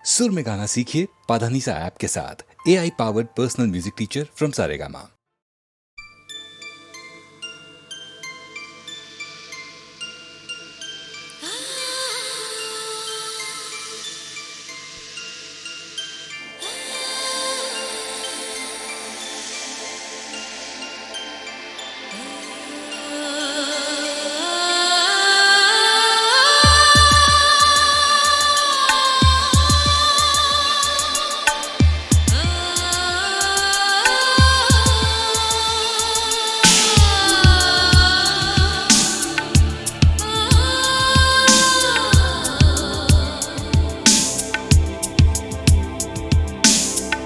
सुर में गाना सीखिए पाधानीसा ऐप के साथ। AI powered personal music teacher from Saregama.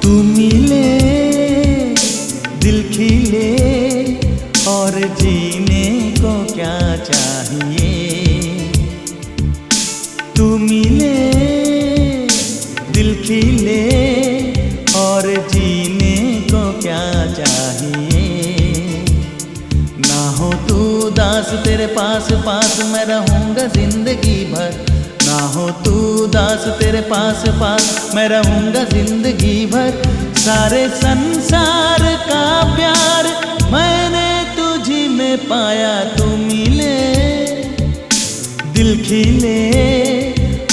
तू मिले दिल खिले और जीने को क्या चाहिए। तू मिले दिल खिले और जीने को क्या चाहिए। ना हो तू दास तेरे पास पास मैं रहूँगा जिंदगी भर। ना हो तू दास तेरे पास पास मैं रहूँगा जिंदगी भर। सारे संसार का प्यार मैंने तुझी में पाया। तू मिले दिल खिले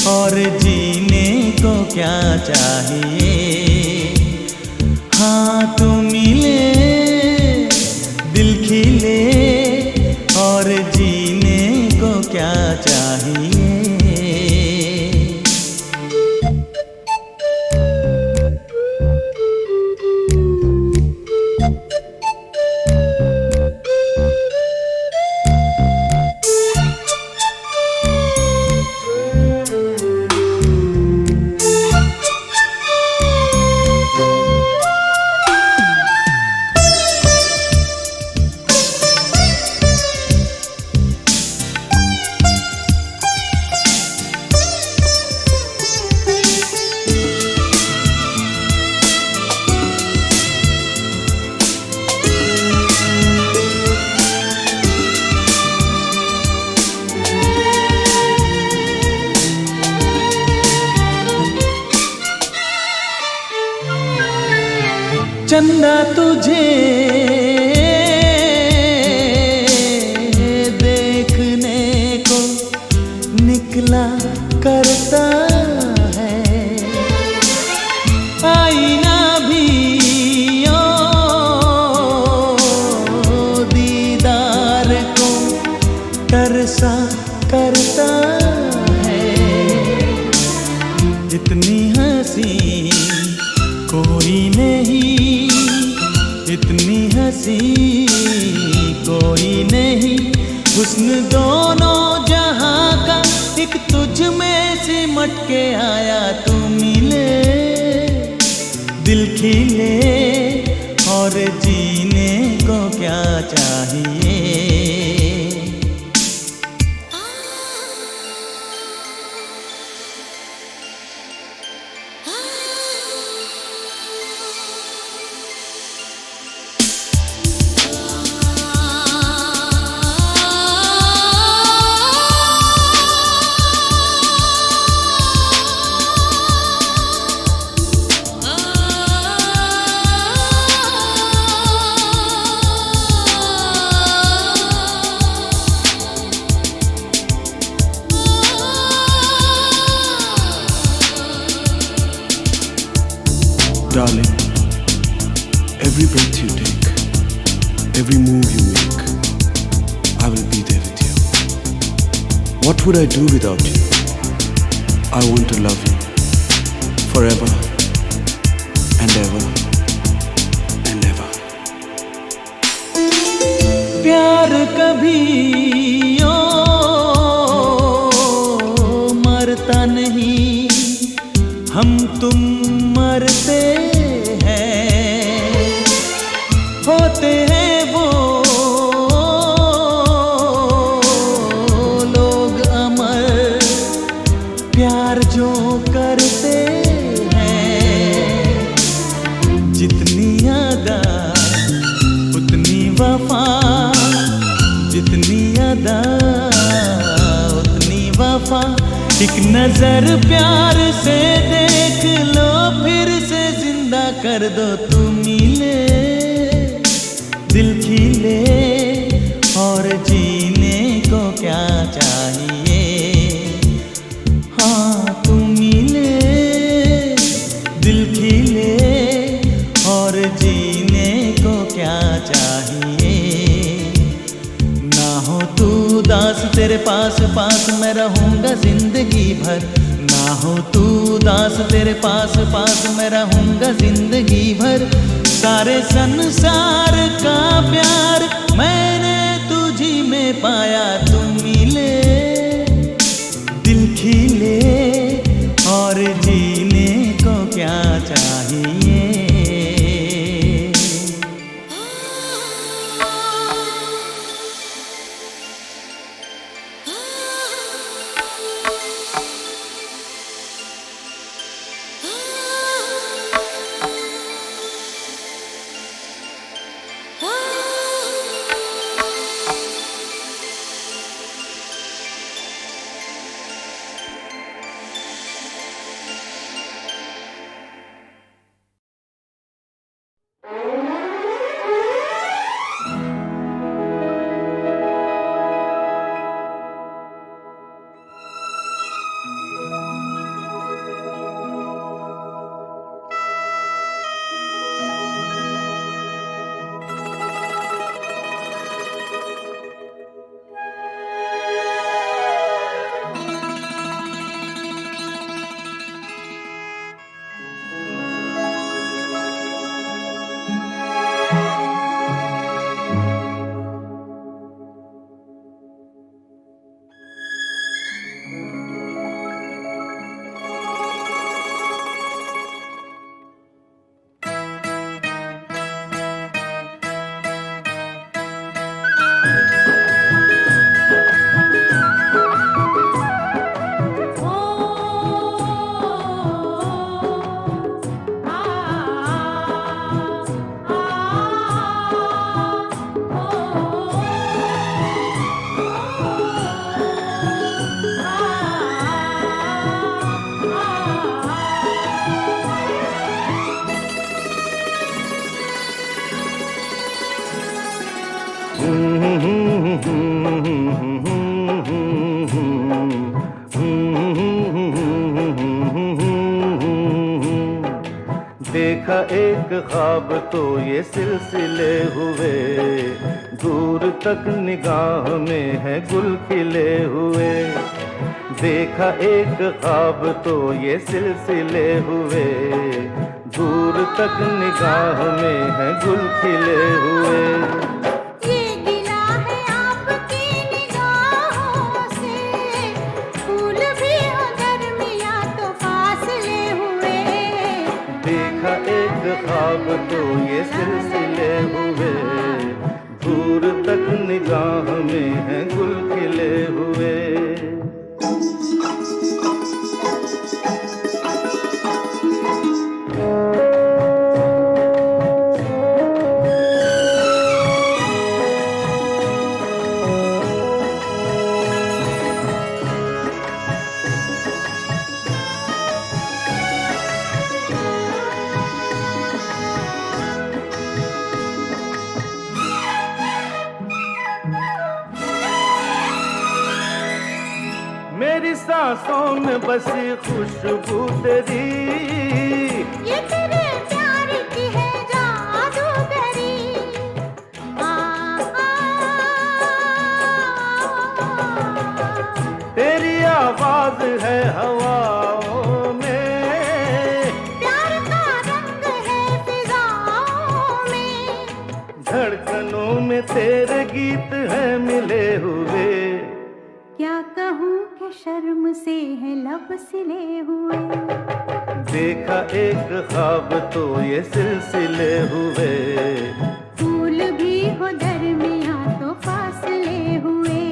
और जीने को क्या चाहिए। हाँ तू मिले दिल खिले और जीने को क्या चाहिए। चंदा तुझे देखने को निकला करता है। आईना भी ओ दीदार को तरसा करता है। इतनी हंसी कोई नहीं, इतनी हंसी कोई नहीं। हुस्न दोनों जहां का एक तुझ में सिमट के आया। तू मिले दिल खिले और जीने को क्या चाहिए। Darling, every breath you take, every move you make, I will be there with you. What would I do without you? I want to love you forever and ever and ever. प्यार कभी ओ मरता नहीं, हम तुम मरते हैं। होते हैं वो लोग अमर प्यार जो करते हैं। जितनी अदा उतनी वफा, जितनी अदा उतनी वफा। एक नजर प्यार से देख कर दो तुम मिले, दिल खिले और जीने को क्या चाहिए। हाँ तुम मिले, दिल खिले और जीने को क्या चाहिए। ना हो तू दास तेरे पास पास मैं रहूँगा जिंदगी भर, ना हो तू दास तेरे पास पास मैं रहूँगा जिंदगी भर। सारे संसार का प्यार मैंने तुझी में पाया, तुम मिले, दिल खिले और जीने को क्या चाहिए। देखा एक ख्वाब तो ये सिलसिले हुए, दूर तक निगाह में है गुल खिले हुए। देखा एक ख्वाब तो ये सिलसिले हुए, दूर तक निगाह में है गुल खिले हुए। ख्वाब तो ये सिलसिले हुए, दूर तक निगाह में है गुल खिले हुए। मेरी सांसों में बसी खुशबू तेरी, ये तेरे प्यार की है जादूगरी। तेरी आवाज है हवाओं में, प्यार का रंग है फिजाओं में, धड़कनों में तेरे गीत है मिले हुए। क्या कहूँ कि शर्म से है लब सिले हुए। देखा एक ख्वाब तो ये सिलसिले हुए, फूल भी हो दरमियाँ तो फासले हुए।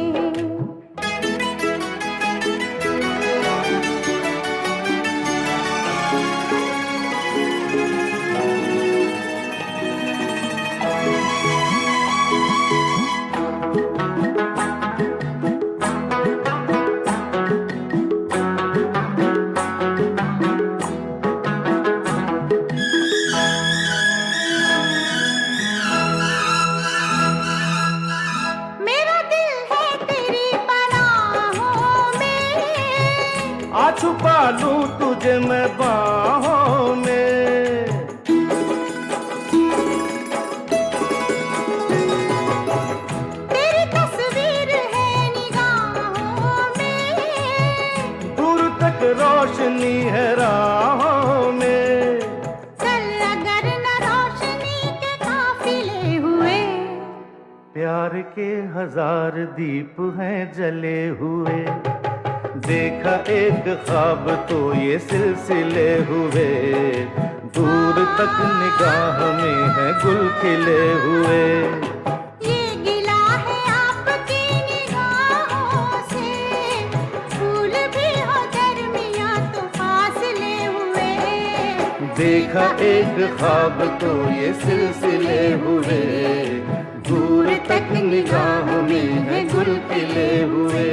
तुझे मैं बाहों में। तेरी तस्वीर है निगाहों में, दूर तक रोशनी है राहों में। चल अगर न रोशनी के काफिले हुए, प्यार के 1000 दीप हैं जले हुए। देखा एक ख्वाब तो ये सिलसिले हुए, दूर तक निगाह में है गुल खिले हुए। ये गिला है आपकी निगाहों से, फूल भी हो दरमियां तो फासले हुए। देखा एक ख्वाब तो ये सिलसिले हुए, दूर तक निगाह में है गुल खिले हुए।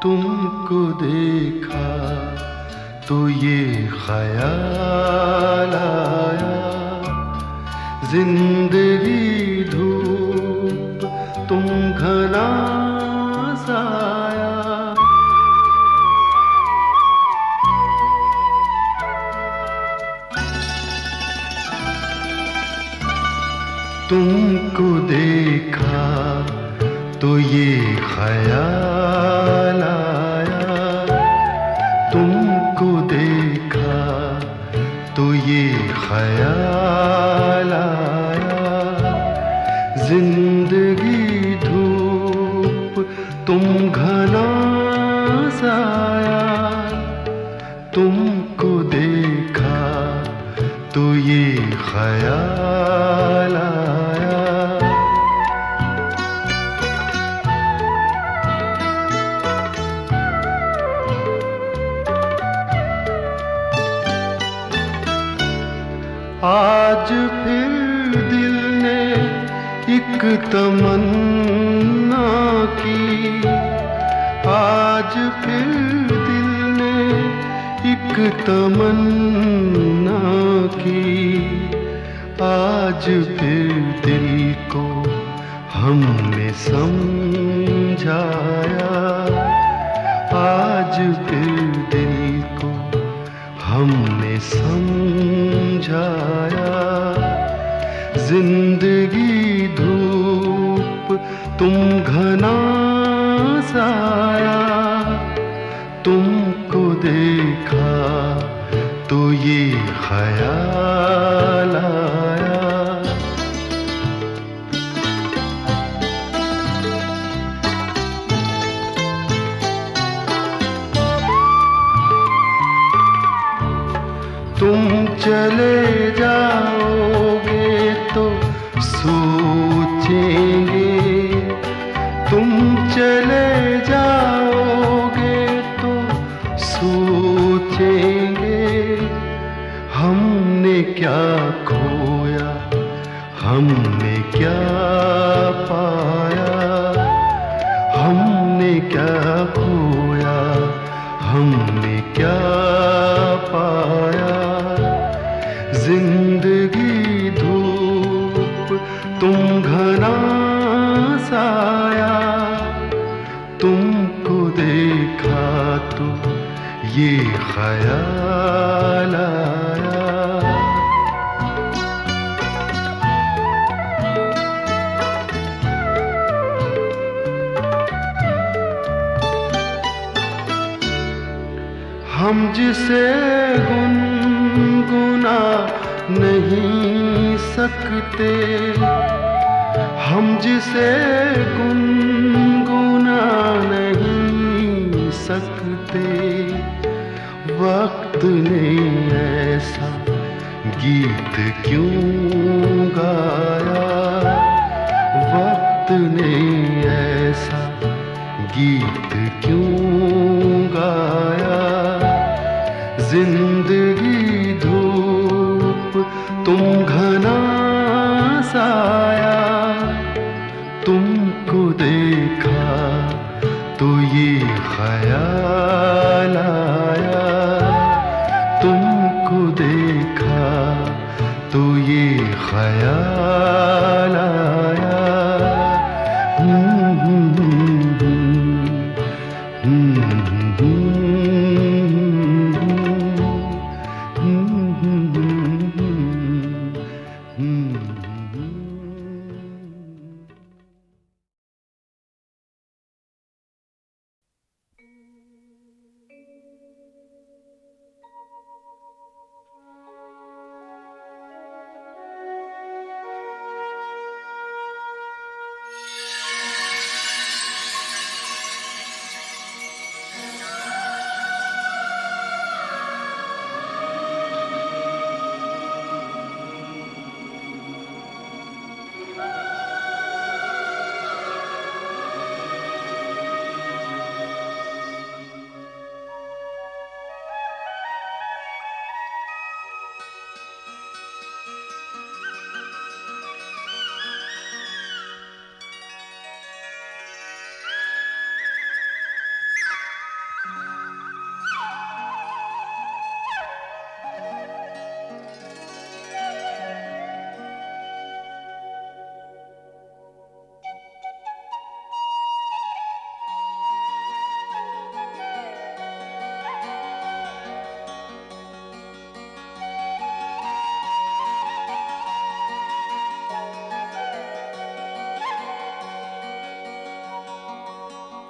तुमको देखा तो ये ख्याल आया, जिंदगी धूप तुम घना साया। तुमको देखा तो ये ख्याल आया, तुमको देखा तो ये ख्याल आया, जिंदगी धूप तुम घना साया। तुमको देखा तो ये ख्याल आया। आज फिर दिल ने एक तमन्ना की, आज फिर दिल ने एक तमन्ना की, आज फिर दिल को हमने समझाया, आज फिर दिल को हमने समझाया। जिंदगी धूप तुम घना साया, तुमको देखा तो ये ख्याल आया। तुम चले जाओगे तो सोचेंगे, तुम चले जाओगे तो सोचेंगे, हमने क्या खोया हमने क्या पाया, हमने क्या खोया हमने क्या पाया। जिंदगी धूप तुम घना साया, तुमको देखा तो ये ख्याल आया। हम जिसे गुनगुना नहीं सकते, हम जिसे गुनगुना नहीं सकते, वक्त ने ऐसा गीत क्यों गाया, वक्त ने ऐसा गीत क्यों गाया। जिंदगी धूप तुम घना साया, तुमको देखा तो ये ख्याल आया, तुमको देखा तो ये ख्याल आया।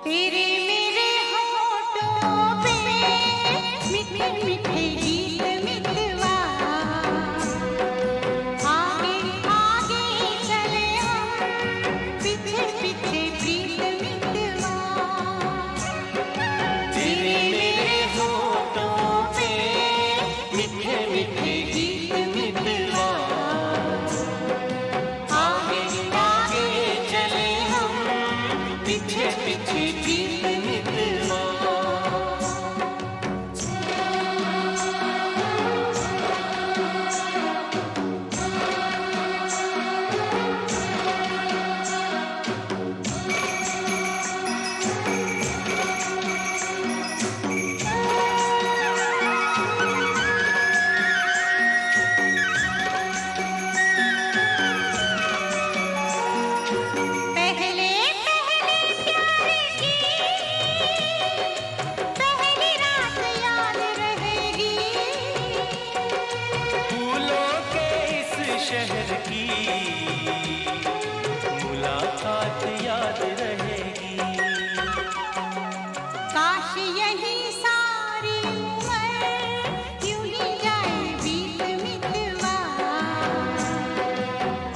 तेरे मेरे होठों पे मीठे मीठे गीत मितवा, आगे आगे चले हम पीछे पीछे प्रीत मितवा। तेरे मेरे होठों पे मीठे मीठे गीत मितवा, आगे आगे चले हम पीछे पीछे प्रीत मितवा। पहले पहले प्यार की पहली रात याद रहेगी, फूलों के इस शहर की मुलाकात याद रहेगी। काश यही सारी उम्र यूं ही जाए बीत मितवा।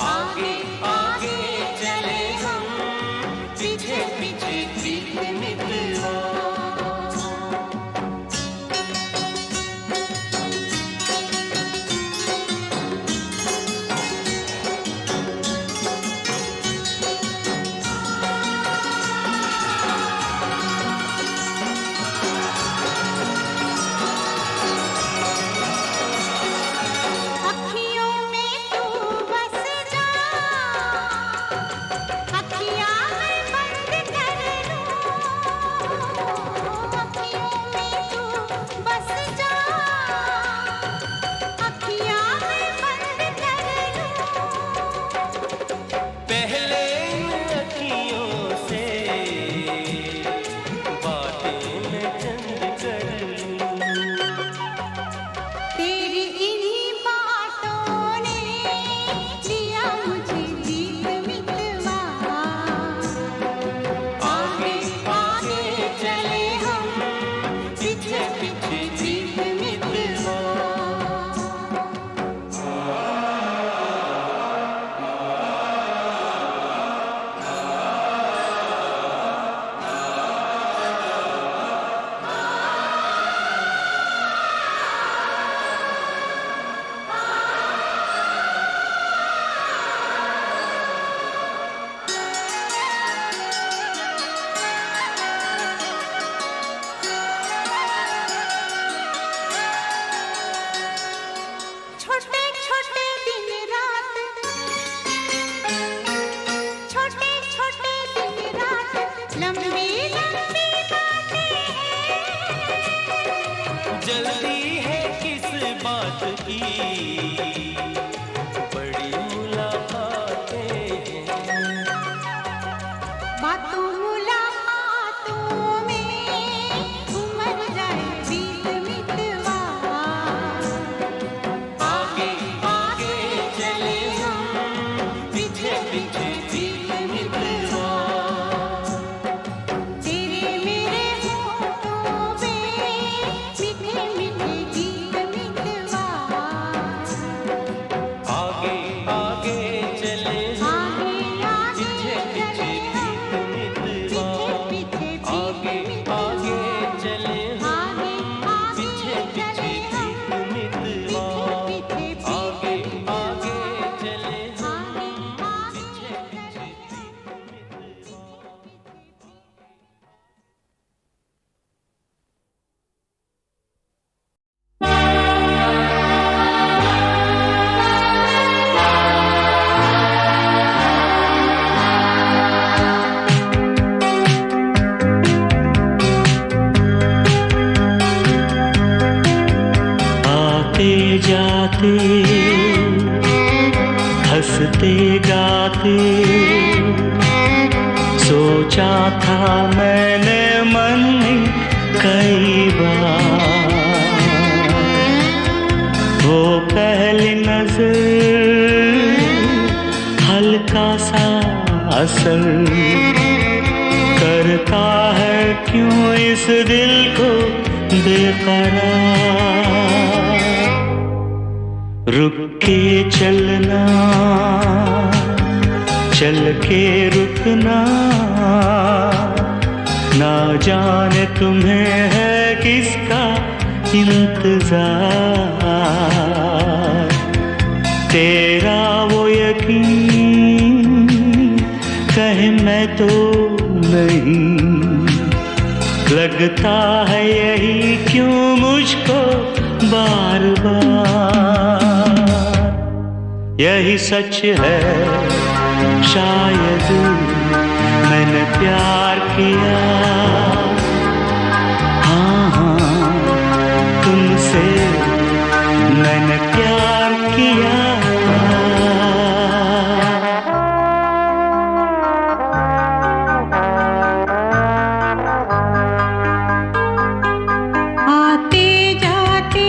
आगे आगे चले हम पीछे पीछे प्रीत मितवा। मुलाकात की, बड़ी मुलाकातें हैं। बातों मुलाकातों में उमर जाए बीत मितवा, आगे आगे चले हम, पीछे पीछे बीत मितवा। तेरे मेरे होठों पे मीठे मीठे गीत मितवा, आगे आगे चले हम, आगे पीछे पीछे बीत मितवा। पीछे आगे आगे चले हम, आगे पीछे पीछे बीत मितवा। आगे आगे चले हम, पीछे पीछे बीत मितवा। आते जाते हंसते गाते, सोचा था मैंने मन में कई बार, वो पहली नजर हल्का सा असर करता है क्यों इस दिल को बेकरार। रुक के चलना, चल के रुकना, ना जाने तुम्हें है किसका इंतजार। तेरा वो यकीन कहे मैं तो नहीं, लगता है यही क्यों मुझको बार बार। यही सच है शायद मैंने प्यार किया, हाँ हाँ तुमसे मैंने प्यार किया। आते जाते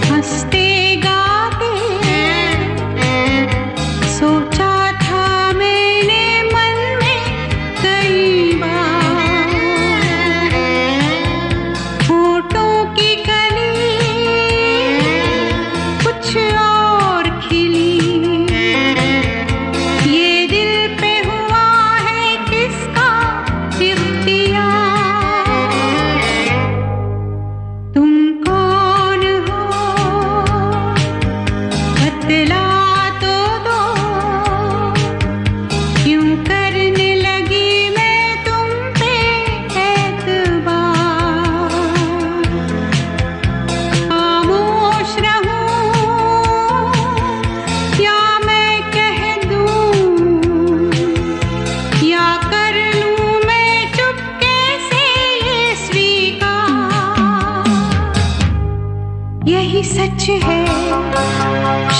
हंसते गाते, सोचा था मैंने मन में कई बार, होठों की कली कुछ और खिली, ये दिल पे हुआ है किसका इख्तियार। तुम कौन हो बतला तो दो, क्यों करने लगी मैं तुम पे एतबार। खामोश रहूं या मैं कह दूं, या कर लूं मैं चुपके से ये स्वीकार। यही सच है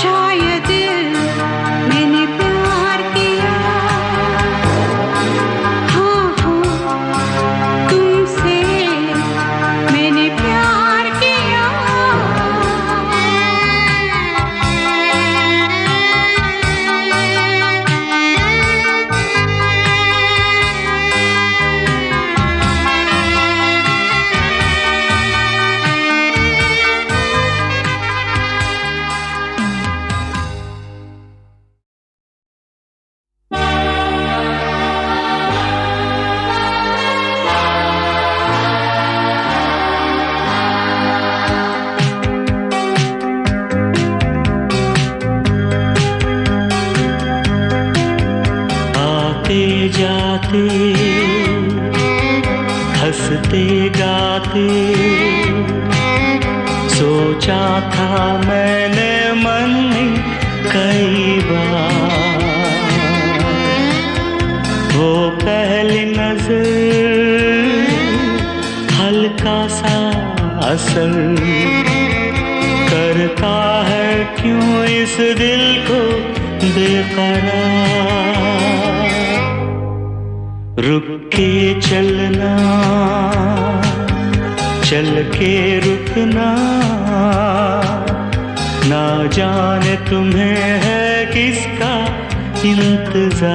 शायद मैंने प्यार किया, हाँ हाँ तुमसे मैंने प्यार किया। आते जाते हंसते गाते, सोचा था मैंने मन में कई बार, वो पहली नजर हल्का सा असर करता है क्यों इस दिल को बेकरार। रुक के चलना, चल के रुकना, ना जाने तुम्हें है किसका इंतजार।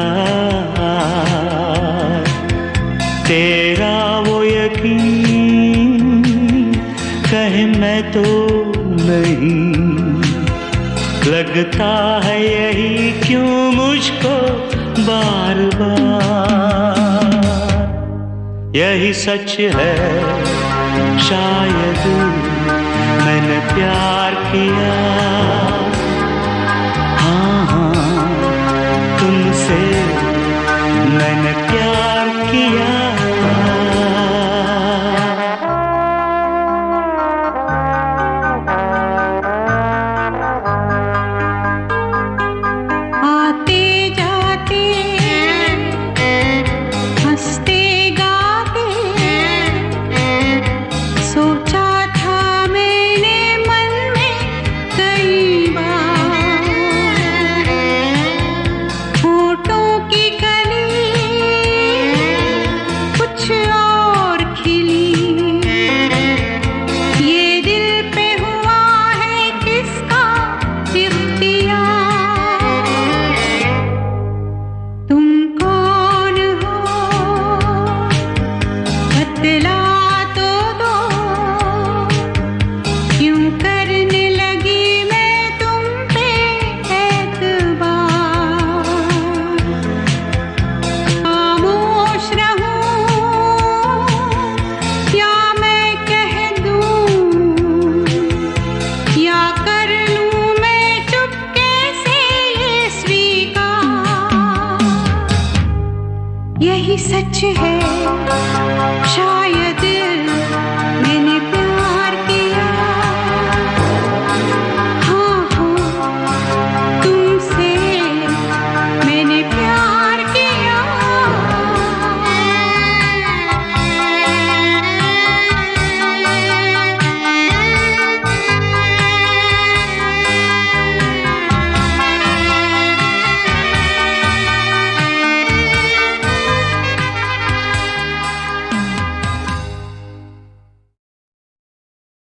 तेरा वो यकीन कहे मैं तो नहीं, लगता है यही क्यों मुझको बार बार। यही सच है शायद मैंने प्यार किया, हाँ हाँ तुमसे मैंने प्यार किया। आते जाते हंसते गाते सोचा था मैंने मन में कई बार। होठों की कली कुछ और खिली, ये दिल पे हुआ है किसका इख्तियार। तुम कौन हो बतला तो दो, क्यों करने लगी मैं तुम पे एतबार। खामोश रहूं या मैं कह दूं, या कर लूं मैं चुपके से ये स्वीकार। यही सच है शायद